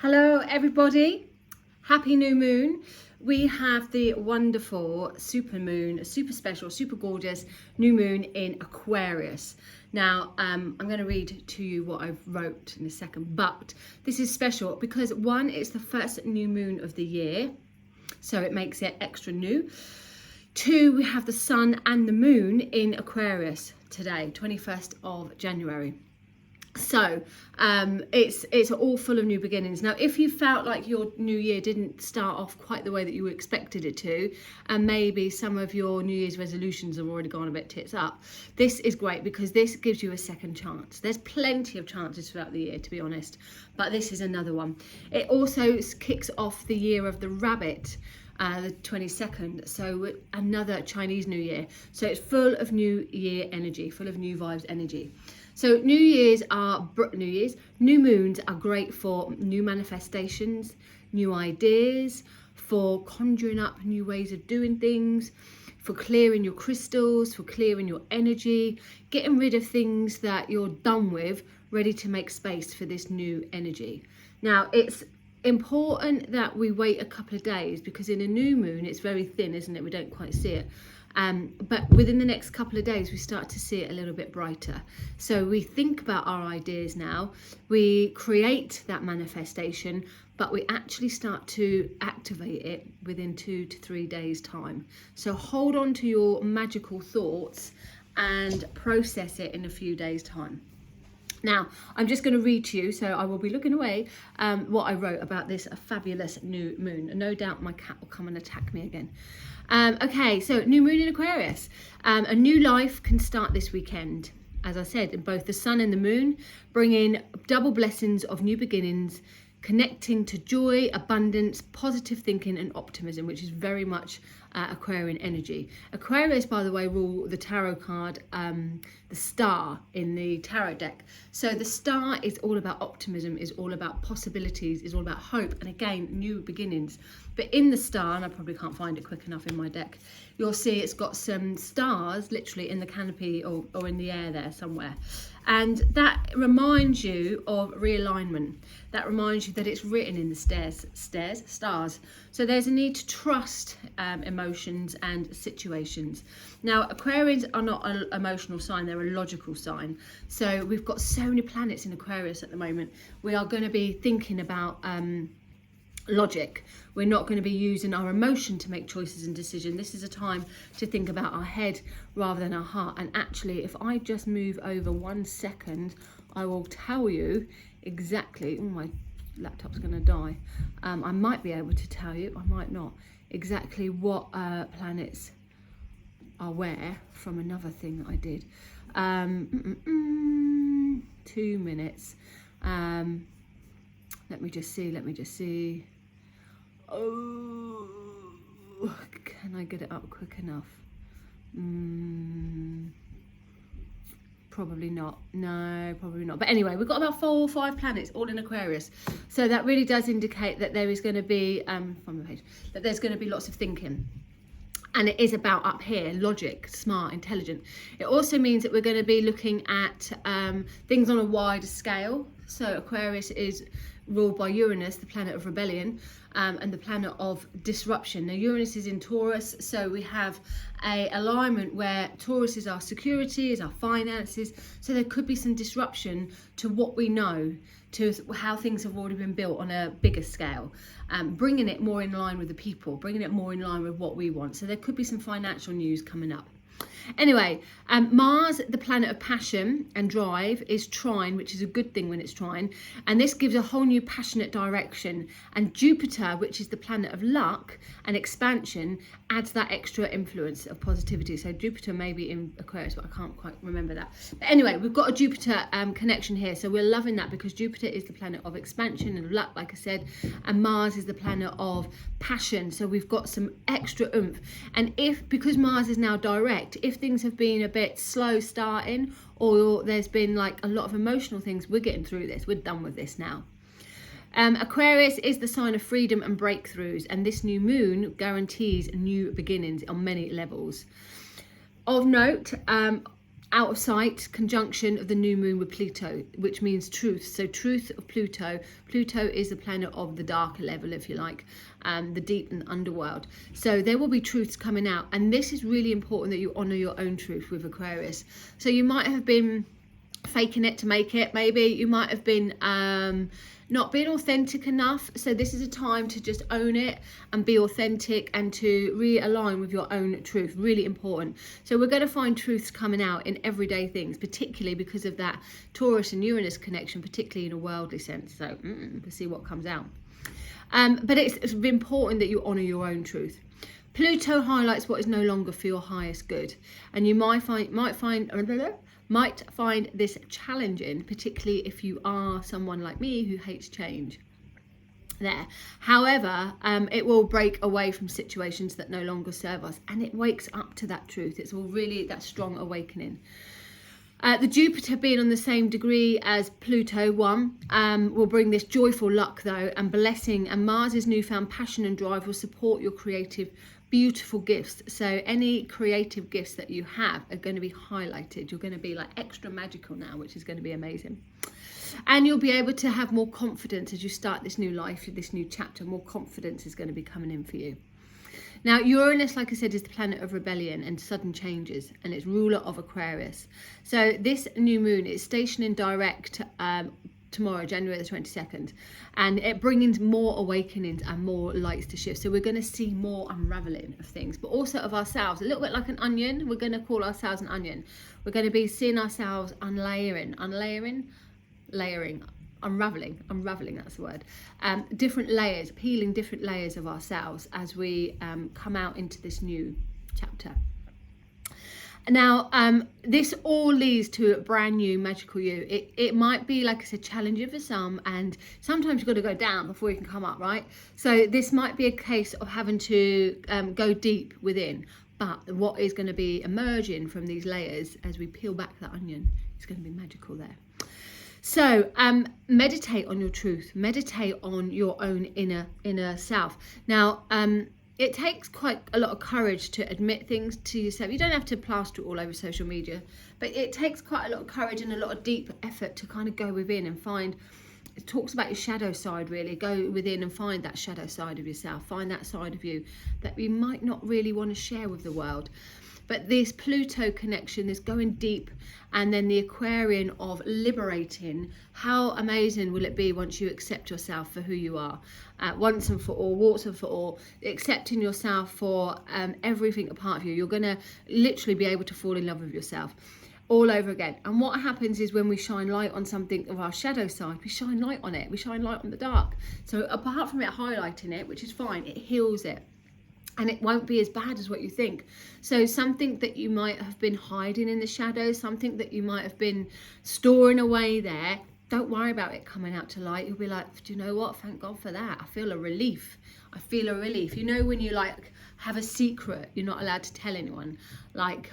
Hello everybody, happy new moon. We have the wonderful super moon, super special, super gorgeous new moon in Aquarius. Now I'm going to read to you what I wrote in a second, but this is special because one, it's the first new moon of the year, so it makes it extra new. Two, we have the sun and the moon in Aquarius today, 21st of January. So it's all full of new beginnings. Now, if you felt like your new year didn't start off quite the way that you expected it to, and maybe some of your New Year's resolutions have already gone a bit tits up, this is great because this gives you a second chance. There's plenty of chances throughout the year, to be honest, but this is another one. It also kicks off the year of the rabbit, the 22nd, so another Chinese New Year. So it's full of new year energy, full of new vibes energy. So new moons are great for new manifestations, new ideas, for conjuring up new ways of doing things, for clearing your crystals, for clearing your energy, getting rid of things that you're done with, ready to make space for this new energy. Now, it's important that we wait a couple of days because in a new moon, it's very thin, isn't it? We don't quite see it. But within the next couple of days, we start to see it a little bit brighter. So we think about our ideas now, we create that manifestation, but we actually start to activate it within 2 to 3 days time. So hold on to your magical thoughts and process it in a few days time. Now, I'm just going to read to you, so I will be looking away, what I wrote about this fabulous new moon. And no doubt my cat will come and attack me again. Okay, so new moon in Aquarius. A new life can start this weekend. As I said, both the sun and the moon bring in double blessings of new beginnings, connecting to joy, abundance, positive thinking and optimism, which is very much Aquarian energy. Aquarius, by the way, rule the tarot card, the star in the tarot deck. So the star is all about optimism, is all about possibilities, is all about hope, and again, new beginnings. But in the star, and I probably can't find it quick enough in my deck, you'll see it's got some stars literally in the canopy or in the air there somewhere. And that reminds you of realignment. That reminds you that it's written in the stars. So there's a need to trust emotions and situations. Now, Aquarians are not an emotional sign, they're a logical sign. So we've got so many planets in Aquarius at the moment. We are going to be thinking about logic. We're not going to be using our emotion to make choices and decisions. This is a time to think about our head rather than our heart. And actually, if I just move over 1 second, I will tell you exactly. Oh, my laptop's going to die. I might be able to tell you, I might not, exactly what planets are where from another thing that I did. 2 minutes. Let me just see. Oh, can I get it up quick enough? Probably not. No, probably not. But anyway, we've got about 4 or 5 planets all in Aquarius. So that really does indicate that there is going to be, from the page, that there's going to be lots of thinking. And it is about up here, logic, smart, intelligent. It also means that we're going to be looking at things on a wider scale. So Aquarius is ruled by Uranus, the planet of rebellion, and the planet of disruption. Now, Uranus is in Taurus, so we have a alignment where Taurus is our security, is our finances. So there could be some disruption to what we know, to how things have already been built on a bigger scale, bringing it more in line with the people, bringing it more in line with what we want. So there could be some financial news coming up. Anyway, Mars, the planet of passion and drive, is trine, which is a good thing when it's trine. And this gives a whole new passionate direction. And Jupiter, which is the planet of luck and expansion, adds that extra influence of positivity. So Jupiter may be in Aquarius, but I can't quite remember that. But anyway, we've got a Jupiter connection here. So we're loving that because Jupiter is the planet of expansion and luck, like I said. And Mars is the planet of passion. So we've got some extra oomph. And because Mars is now direct, if things have been a bit slow starting or there's been like a lot of emotional things, we're getting through this. We're done with this now. Aquarius is the sign of freedom and breakthroughs, and this new moon guarantees new beginnings on many levels. Of note, out of sight conjunction of the new moon with Pluto, which means truth. So truth of Pluto. Pluto is the planet of the darker level, if you like, the deep and underworld. So there will be truths coming out, and this is really important that you honor your own truth with Aquarius. So you might have been faking it to make it, maybe you might have been not being authentic enough. So this is a time to just own it and be authentic and to realign with your own truth. Really important. So we're going to find truths coming out in everyday things, particularly because of that Taurus and Uranus connection, particularly in a worldly sense. So we'll see what comes out. But it's important that you honor your own truth. Pluto highlights what is no longer for your highest good, and you might find this challenging, particularly if you are someone like me who hates change. However, it will break away from situations that no longer serve us, and it wakes up to that truth. It's all really that strong awakening. The Jupiter being on the same degree as Pluto, will bring this joyful luck though and blessing, and Mars's newfound passion and drive will support your creative, beautiful gifts. So any creative gifts that you have are going to be highlighted. You're going to be like extra magical now, which is going to be amazing. And you'll be able to have more confidence as you start this new life, this new chapter. More confidence is going to be coming in for you. Now, Uranus, like I said, is the planet of rebellion and sudden changes, and it's ruler of Aquarius. So this new moon is stationing direct tomorrow, January the 22nd, and it brings more awakenings and more lights to shift. So we're going to see more unraveling of things, but also of ourselves, a little bit like an onion. We're going to call ourselves an onion. We're going to be seeing ourselves unlayering, unraveling, that's the word. Different layers, peeling different layers of ourselves as we come out into this new chapter. Now, this all leads to a brand new magical you. It might be, like I said, challenging for some, and sometimes you've got to go down before you can come up, right? So this might be a case of having to go deep within. But what is going to be emerging from these layers as we peel back the onion is going to be magical there. So meditate on your truth, meditate on your own inner self. Now, it takes quite a lot of courage to admit things to yourself. You don't have to plaster it all over social media, but it takes quite a lot of courage and a lot of deep effort to kind of go within and find. It talks about your shadow side, really. Go within and find that shadow side of yourself. Find that side of you that you might not really want to share with the world. But this Pluto connection is going deep, and then the Aquarian of liberating. How amazing will it be once you accept yourself for who you are, once and for all, warts and for all, accepting yourself for everything a part of you. You're going to literally be able to fall in love with yourself all over again. And what happens is when we shine light on something of our shadow side, we shine light on it. We shine light on the dark. So apart from it highlighting it, which is fine, it heals it. And it won't be as bad as what you think. So something that you might have been hiding in the shadows, something that you might have been storing away there, don't worry about it coming out to light. You'll be like, do you know what? Thank God for that. I feel a relief. I feel a relief. You know, when you like have a secret you're not allowed to tell anyone, like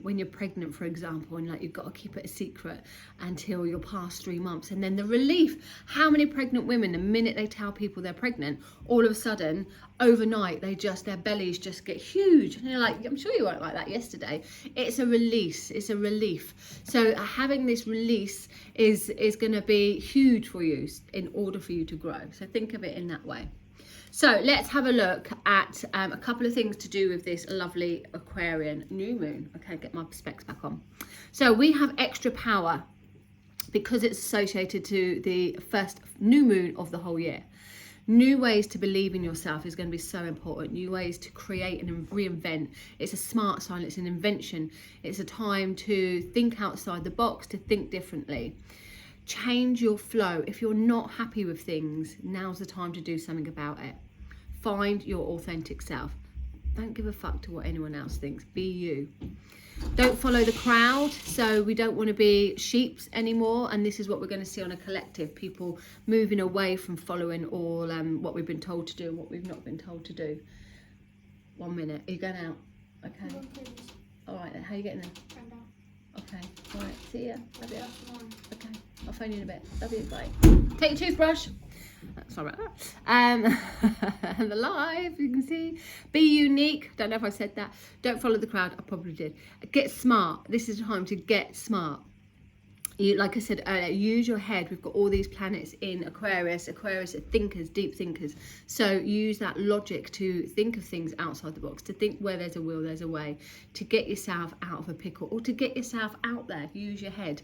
when you're pregnant, for example, and like you've got to keep it a secret until you're past 3 months, and then the relief. How many pregnant women, the minute they tell people they're pregnant, all of a sudden overnight their bellies just get huge, and you're like, I'm sure you weren't like that yesterday. It's a release, it's a relief. So having this release is going to be huge for you in order for you to grow. So think of it in that way. So let's have a look at a couple of things to do with this lovely Aquarian new moon. Okay, get my specs back on. So we have extra power because it's associated to the first new moon of the whole year. New ways to believe in yourself is going to be so important. New ways to create and reinvent. It's a smart sign. It's an invention. It's a time to think outside the box, to think differently. Change your flow. If you're not happy with things, now's the time to do something about it. Find your authentic self. Don't give a fuck to what anyone else thinks. Be you. Don't follow the crowd. So we don't want to be sheeps anymore, and this is what we're going to see on a collective. People moving away from following all what we've been told to do and what we've not been told to do. 1 minute. Are you going out? Okay. All right then. How are you getting there? Okay. All right. See ya. Love you. Okay. I'll phone you in a bit. Love you. Bye. Take your toothbrush. Sorry about that. And the live, you can see. Be unique. Don't know if I said that. Don't follow the crowd. I probably did. Get smart. This is the time to get smart. You, like I said earlier, use your head. We've got all these planets in Aquarius. Aquarius are thinkers, deep thinkers. So use that logic to think of things outside the box, to think where there's a will, there's a way, to get yourself out of a pickle or to get yourself out there. Use your head.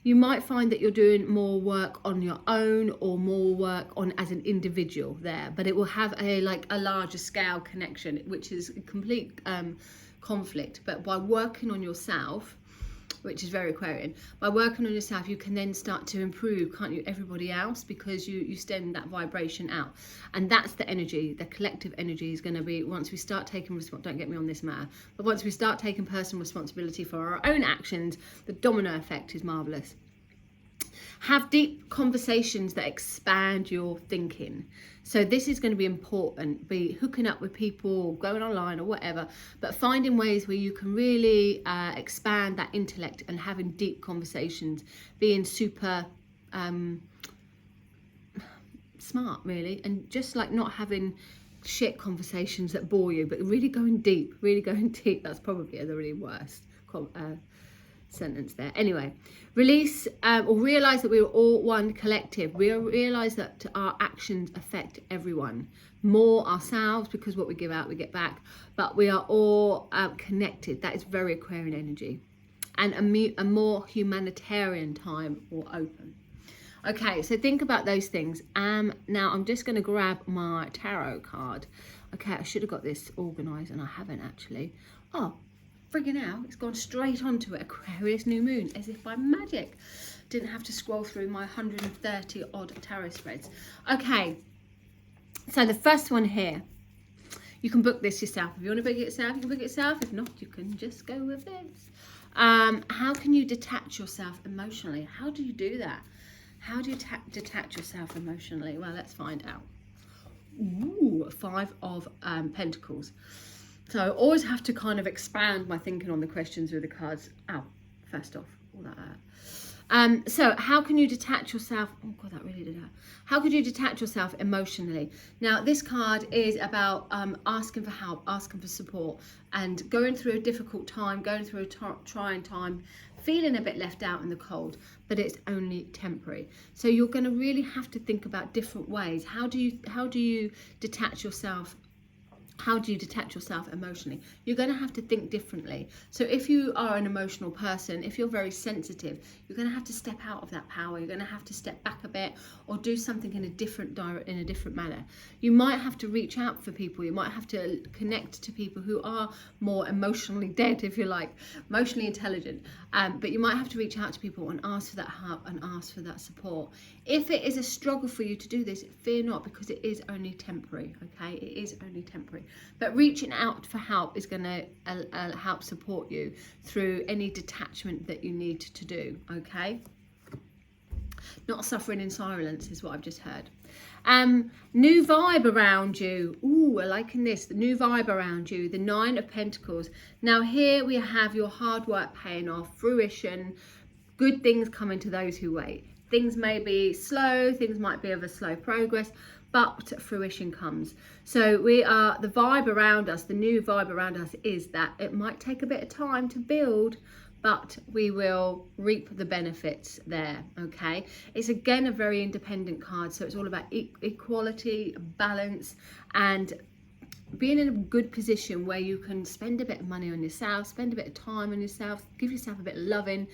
You might find that you're doing more work on your own or more work on as an individual there, but it will have a larger scale connection, which is a complete conflict. But by working on yourself, which is very Aquarian, by working on yourself, you can then start to improve, can't you, everybody else, because you send that vibration out. And that's the energy, the collective energy is going to be, once we start taking don't get me on this matter, but once we start taking personal responsibility for our own actions, the domino effect is marvelous. Have deep conversations that expand your thinking. So this is going to be important. Be hooking up with people, going online or whatever, but finding ways where you can really expand that intellect and having deep conversations, being super smart really, and just like not having shit conversations that bore you, but really going deep, That's probably the really worst sentence there. Anyway, release or realize that we are all one collective. We realize that our actions affect everyone, more ourselves, because what we give out we get back, but we are all connected. That is very Aquarian energy. And a more humanitarian time will open. Okay, so think about those things. Now I'm just going to grab my tarot card. Okay, I should have got this organized and I haven't actually. Oh, friggin' hell, it's gone straight onto it. Aquarius new moon, as if by magic. Didn't have to scroll through my 130 odd tarot spreads. Okay, so the first one here, you can book this yourself. If you want to book it yourself, you can book it yourself. If not, you can just go with this. How can you detach yourself emotionally? How do you do that? How do you detach yourself emotionally? Well, let's find out. Ooh, 5 of Pentacles. So I always have to kind of expand my thinking on the questions with the cards. First off, all that. So how can you detach yourself? Oh God, that really did hurt. How could you detach yourself emotionally? Now, this card is about asking for help, asking for support, and going through a difficult time, going through a trying time, feeling a bit left out in the cold, but it's only temporary. So you're going to really have to think about different ways. How do you detach yourself? How do you detach yourself emotionally? You're going to have to think differently. So if you are an emotional person, if you're very sensitive, you're going to have to step out of that power. You're going to have to step back a bit or do something in a different manner. You might have to reach out for people. You might have to connect to people who are more emotionally dead, if you like, emotionally intelligent. But you might have to reach out to people and ask for that help and ask for that support. If it is a struggle for you to do this, fear not, because it is only temporary, okay? It is only temporary. But reaching out for help is going to help support you through any detachment that you need to do, okay? Not suffering in silence is what I've just heard. New vibe around you. Ooh, I'm liking this. The new vibe around you. The 9 of Pentacles. Now here we have your hard work paying off, fruition, good things coming to those who wait. Things may be slow, things might be of a slow progress, but fruition comes. So the vibe around us, the new vibe around us is that it might take a bit of time to build, but we will reap the benefits there, okay? It's again a very independent card, so it's all about equality, balance, and being in a good position where you can spend a bit of money on yourself, spend a bit of time on yourself, give yourself a bit of loving.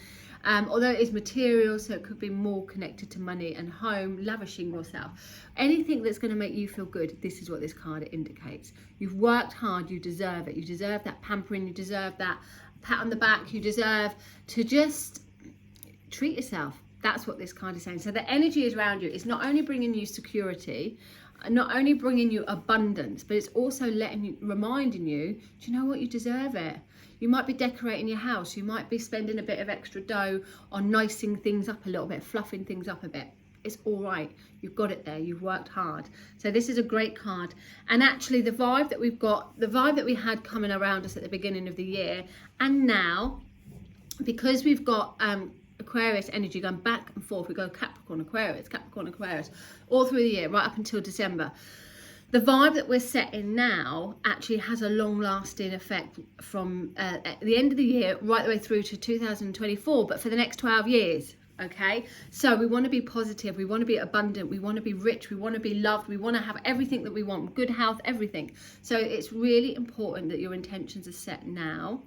Although it is material, so it could be more connected to money and home, lavishing yourself. Anything that's going to make you feel good, this is what this card indicates. You've worked hard, you deserve it. You deserve that pampering, you deserve that pat on the back, you deserve to just treat yourself. That's what this card is saying. So the energy is around you. It's not only bringing you security, not only bringing you abundance, but it's also reminding you, do you know what, you deserve it. You might be decorating your house. You might be spending a bit of extra dough on nicing things up a little bit, fluffing things up a bit. It's all right. You've got it there. You've worked hard. So this is a great card. And actually the vibe that we've got, the vibe that we had coming around us at the beginning of the year, and now, because we've got Aquarius energy going back and forth. We go Capricorn, Aquarius, all through the year, right up until December. The vibe that we're setting now actually has a long-lasting effect from at the end of the year right the way through to 2024, but for the next 12 years. Okay, so we want to be positive, we want to be abundant, we want to be rich, we want to be loved, we want to have everything that we want, good health, everything. So it's really important that your intentions are set now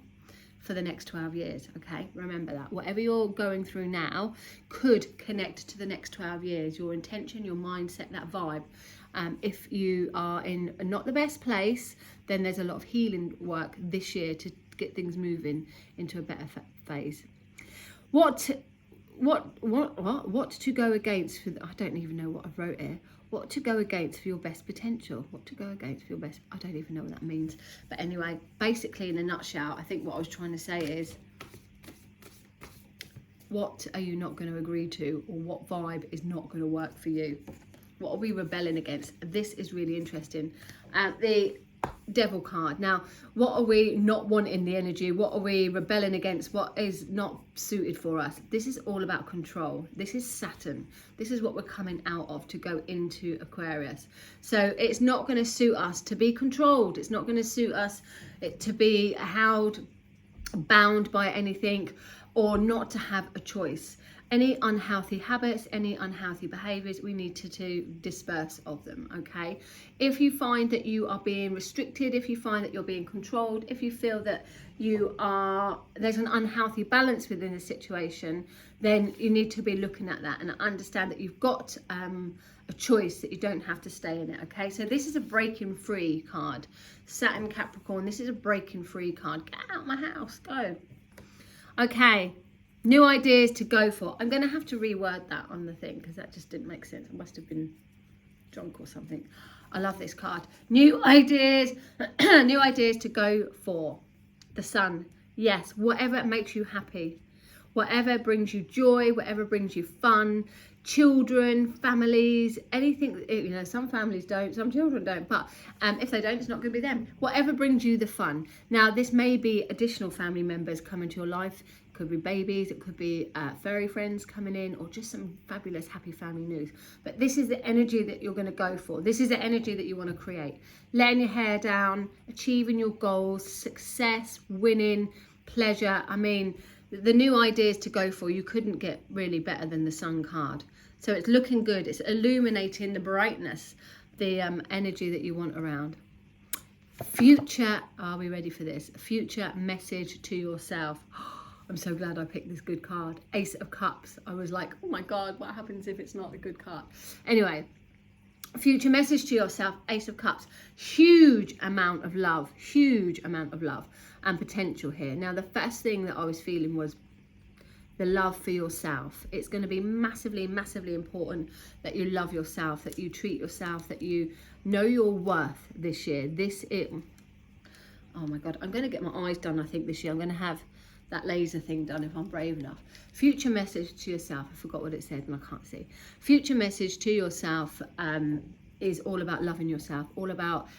for the next 12 years. Okay, remember that whatever you're going through now could connect to the next 12 years. Your intention, your mindset, that vibe. If you are in not the best place, then there's a lot of healing work this year to get things moving into a better phase. What to go against for, I don't even know what I wrote here. What to go against for your best potential. What to go against for your best, I don't even know what that means. But anyway, basically in a nutshell, I think what I was trying to say is, what are you not going to agree to, or what vibe is not going to work for you? What are we rebelling against? This is really interesting. The Devil card. Now, what are we not wanting the energy? What are we rebelling against? What is not suited for us? This is all about control. This is Saturn. This is what we're coming out of to go into Aquarius. So it's not going to suit us to be controlled. It's not going to suit us to be held, bound by anything, or not to have a choice. Any unhealthy habits, any unhealthy behaviours, we need to disperse of them, okay? If you find that you are being restricted, if you find that you're being controlled, if you feel that there's an unhealthy balance within the situation, then you need to be looking at that and understand that you've got a choice, that you don't have to stay in it, okay? So this is a breaking free card. Saturn, Capricorn, this is a breaking free card. Get out of my house, go. Okay. New ideas to go for. I'm going to have to reword that on the thing because that just didn't make sense. I must have been drunk or something. I love this card. New ideas. New ideas to go for. The Sun. Yes, whatever makes you happy. Whatever brings you joy, whatever brings you fun. Children, families, anything. You know, some families don't, some children don't, but if they don't, it's not going to be them. Whatever brings you the fun. Now, this may be additional family members coming to your life. It could be babies, it could be furry friends coming in, or just some fabulous happy family news. But this is the energy that you're going to go for. This is the energy that you want to create. Letting your hair down, achieving your goals, success, winning, pleasure. I mean, the new ideas to go for, you couldn't get really better than the Sun card. So it's looking good. It's illuminating the brightness, the energy that you want around. Future, are we ready for this? Future message to yourself. I'm so glad I picked this good card. Ace of Cups. I was like, oh my God, what happens if it's not a good card? Anyway, future message to yourself, Ace of Cups. Huge amount of love and potential here. Now, the first thing that I was feeling was the love for yourself. It's going to be massively, massively important that you love yourself, that you treat yourself, that you know your worth this year. Oh my God, I'm going to get my eyes done, I think, this year. I'm going to have that laser thing done if I'm brave enough. Future message to yourself. I forgot what it said and I can't see. Future message to yourself is all about loving yourself, all about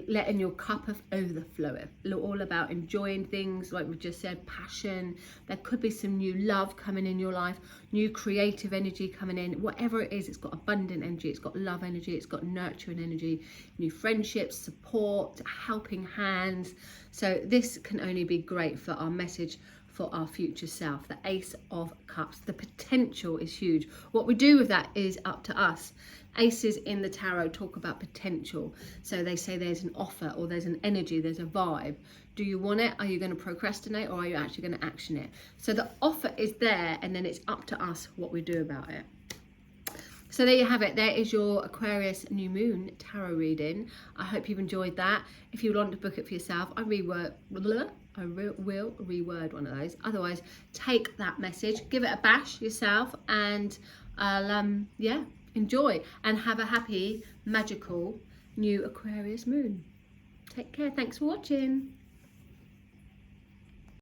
letting your cup overflow, all about enjoying things like we just said, passion. There could be some new love coming in your life, new creative energy coming in. Whatever it is, it's got abundant energy, it's got love energy, it's got nurturing energy, new friendships, support, helping hands. So this can only be great for our message for our future self. The Ace of Cups. The potential is huge. What we do with that is up to us. Aces in the tarot talk about potential. So they say there's an offer, or there's an energy, there's a vibe. Do you want it? Are you going to procrastinate, or are you actually going to action it? So the offer is there, and then it's up to us what we do about it. So there you have it. There is your Aquarius new moon tarot reading. I hope you've enjoyed that. If you want to book it for yourself, I will reword one of those. Otherwise, take that message, give it a bash yourself, and I'll enjoy and have a happy, magical new Aquarius moon. Take care. Thanks for watching.